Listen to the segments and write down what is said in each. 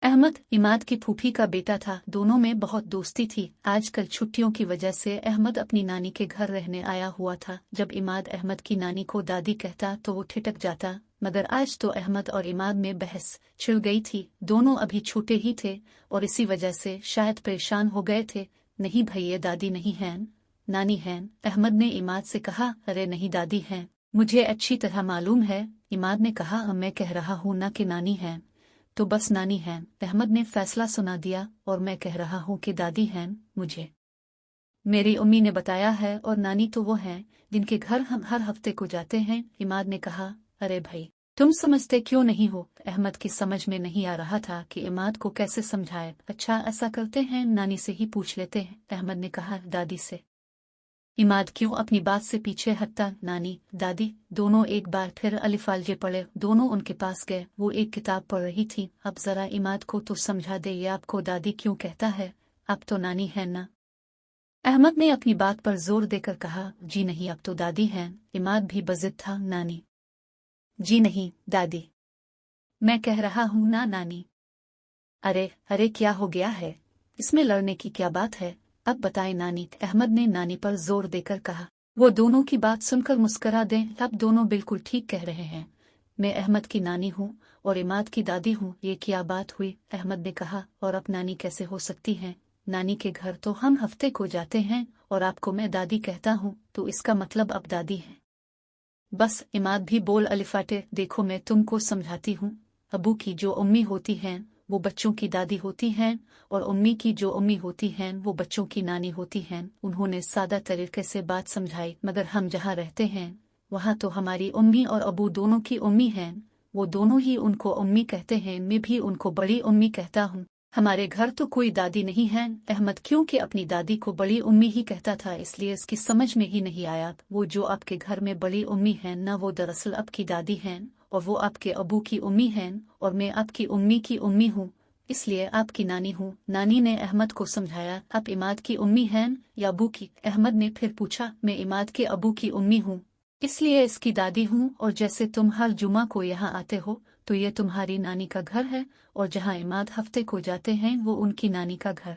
अहमद इमाद की फूफी का बेटा था। दोनों में बहुत दोस्ती थी। आजकल छुट्टियों की वजह से अहमद अपनी नानी के घर रहने आया हुआ था। जब इमाद अहमद की नानी को दादी कहता तो वो ठिठक जाता, मगर आज तो अहमद और इमाद में बहस छिड़ गई थी। दोनों अभी छोटे ही थे और इसी वजह से शायद परेशान हो गए थे। नहीं भाई, ये दादी नहीं है, नानी है, अहमद ने इमाद से कहा। अरे नहीं, दादी है, मुझे अच्छी तरह मालूम है, इमाद ने कहा। मैं कह रहा हूँ ना कि नानी है, तो बस नानी है, अहमद ने फैसला सुना दिया। और मैं कह रहा हूँ कि दादी हैं, मुझे मेरी अम्मी ने बताया है, और नानी तो वो हैं जिनके घर हम हर हफ्ते को जाते हैं, इमाद ने कहा। अरे भाई, तुम समझते क्यों नहीं हो? अहमद की समझ में नहीं आ रहा था कि इमाद को कैसे समझाए। अच्छा ऐसा करते हैं, नानी से ही पूछ लेते हैं, अहमद ने कहा। दादी से? इमाद क्यों अपनी बात से पीछे हटता। नानी दादी दोनों एक बार फिर अलिफालजे पढ़े। दोनों उनके पास गए। वो एक किताब पढ़ रही थी। अब जरा इमाद को तो समझा दे, ये आपको दादी क्यों कहता है, अब तो नानी है ना? अहमद ने अपनी बात पर जोर देकर कहा। जी नहीं, अब तो दादी है। इमाद भी बजिद था। नानी? जी नहीं दादी, मैं कह रहा हूँ ना नानी। अरे अरे, क्या हो गया है, इसमें लड़ने की क्या बात है, अब बताए नानी, अहमद ने नानी पर जोर देकर कहा। वो दोनों की बात सुनकर मुस्करा दें। अब दोनों बिल्कुल ठीक कह रहे हैं, मैं अहमद की नानी हूँ और इमाद की दादी हूँ। ये क्या बात हुई, अहमद ने कहा। और अब नानी कैसे हो सकती हैं? नानी के घर तो हम हफ्ते को जाते हैं, और आपको मैं दादी कहता हूँ तो इसका मतलब अब दादी है। बस, इमाद भी बोल अलिफाटे। देखो मैं तुमको समझाती हूँ, अबू की जो अम्मी होती हैं वो बच्चों की दादी होती हैं, और अम्मी की जो अम्मी होती हैं वो बच्चों की नानी होती हैं। उन्होंने सादा तरीके से बात समझाई। मगर हम जहाँ रहते हैं वहाँ तो हमारी अम्मी और अबू दोनों की अम्मी हैं, वो दोनों ही उनको अम्मी कहते हैं। मैं भी उनको बड़ी अम्मी कहता हूँ। हमारे घर तो कोई दादी नहीं है। अहमद क्योंकि अपनी दादी को बड़ी उम्मी ही कहता था, इसलिए इसकी समझ में ही नहीं आया। वो जो आपके घर में बड़ी उम्मी है ना, वो दरअसल आपकी दादी हैं, और वो आपके अबू की उम्मी हैं, और मैं आपकी उम्मी की उम्मी हूँ, इसलिए आपकी नानी हूँ। नानी ने अहमद को समझाया। आप इमाद की उम्मी हैं या अबू की? अहमद ने फिर पूछा। मैं इमाद के अबू की उम्मी हूँ, इसलिए इसकी दादी हूँ। और जैसे तुम हर जुमा को यहाँ आते हो तो ये तुम्हारी नानी का घर है, और जहाँ इमाद हफ्ते को जाते हैं वो उनकी नानी का घर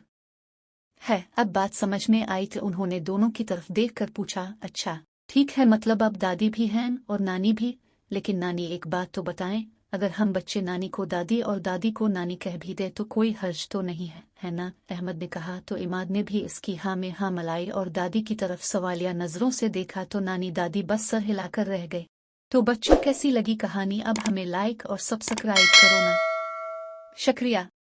है। अब बात समझ में आई तो उन्होंने दोनों की तरफ देखकर पूछा। अच्छा ठीक है, मतलब अब दादी भी हैं और नानी भी। लेकिन नानी एक बात तो बताएं, अगर हम बच्चे नानी को दादी और दादी को नानी कह भी दे तो कोई हर्ज तो नहीं है ना? अहमद ने कहा। तो इमाद ने भी इसकी हाँ में हाँ मलाई और दादी की तरफ सवालिया नजरों से देखा तो नानी दादी बस सर हिलाकर रह गए। तो बच्चों, कैसी लगी कहानी? अब हमें लाइक और सब्सक्राइब करो ना। शुक्रिया।